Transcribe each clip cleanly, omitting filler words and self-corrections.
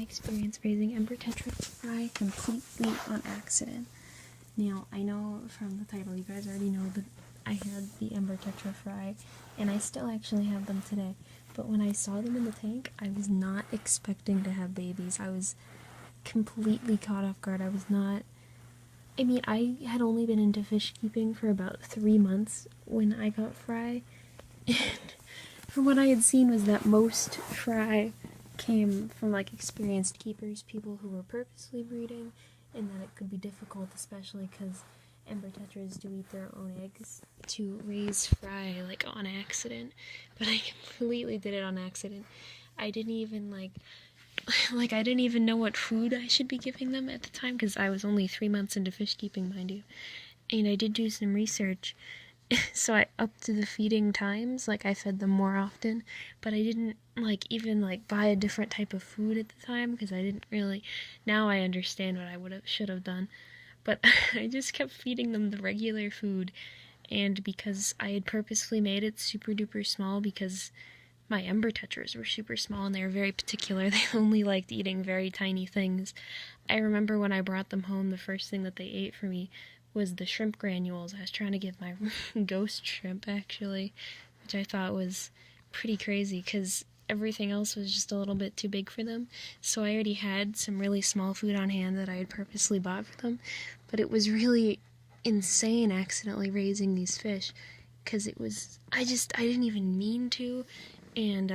experienced raising Ember Tetra fry completely on accident. Now, I know from the title you guys already know that I had the Ember Tetra fry, and I still actually have them today. But when I saw them in the tank, I was not expecting to have babies. I was completely caught off guard. I was not... I mean, I had only been into fish keeping for about 3 months when I got fry, and from what I had seen was that most fry came from, like, experienced keepers, people who were purposely breeding, and that it could be difficult, especially because Ember Tetras do eat their own eggs, to raise fry, like, on accident. But I completely did it on accident. I didn't even, I didn't even know what food I should be giving them at the time, because I was only 3 months into fish keeping, mind you. And I did do some research, so I upped the feeding times, like, I fed them more often, but I didn't, even buy a different type of food at the time, because I didn't really... Now I understand what I should have done. But I just kept feeding them the regular food, and because I had purposely made it super duper small, because my Ember Tetras were super small and they were very particular. They only liked eating very tiny things. I remember when I brought them home, the first thing that they ate for me was the shrimp granules. I was trying to give my ghost shrimp, actually, which I thought was pretty crazy because everything else was just a little bit too big for them. So I already had some really small food on hand that I had purposely bought for them. But it was really insane accidentally raising these fish, because it was... I didn't even mean to. And,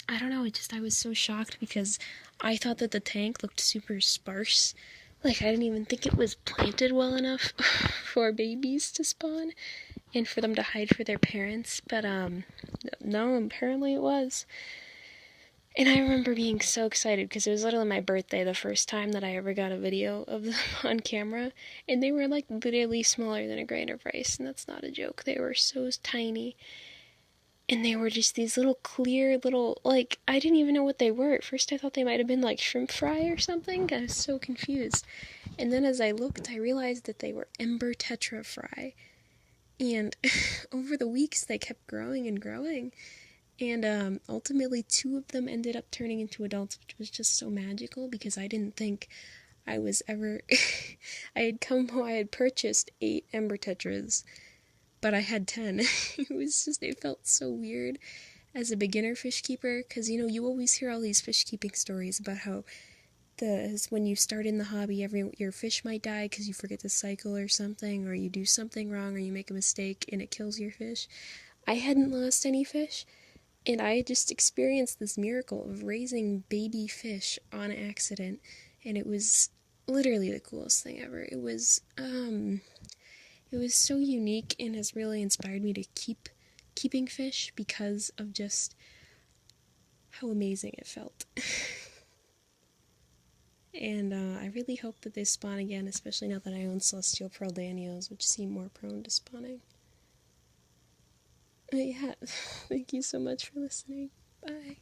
I don't know, I was so shocked because I thought that the tank looked super sparse. Like, I didn't even think it was planted well enough for babies to spawn and for them to hide for their parents. But, no, apparently it was. And I remember being so excited because it was literally my birthday the first time that I ever got a video of them on camera. And they were, literally smaller than a grain of rice, and that's not a joke. They were so tiny. And they were just these little clear little, I didn't even know what they were. At first I thought they might have been shrimp fry or something. I was so confused. And then as I looked, I realized that they were Ember Tetra fry. And over the weeks they kept growing and growing. And ultimately 2 of them ended up turning into adults, which was just so magical because I didn't think I was ever... I had purchased 8 Ember Tetras, but I had 10. It felt so weird as a beginner fish keeper, because, you always hear all these fish keeping stories about how when you start in the hobby, your fish might die because you forget to cycle or something, or you do something wrong, or you make a mistake and it kills your fish. I hadn't lost any fish, and I just experienced this miracle of raising baby fish on accident, and it was literally the coolest thing ever. It was so unique and has really inspired me to keep keeping fish because of just how amazing it felt. And I really hope that they spawn again, especially now that I own Celestial Pearl Danios, which seem more prone to spawning. Yeah, thank you so much for listening. Bye.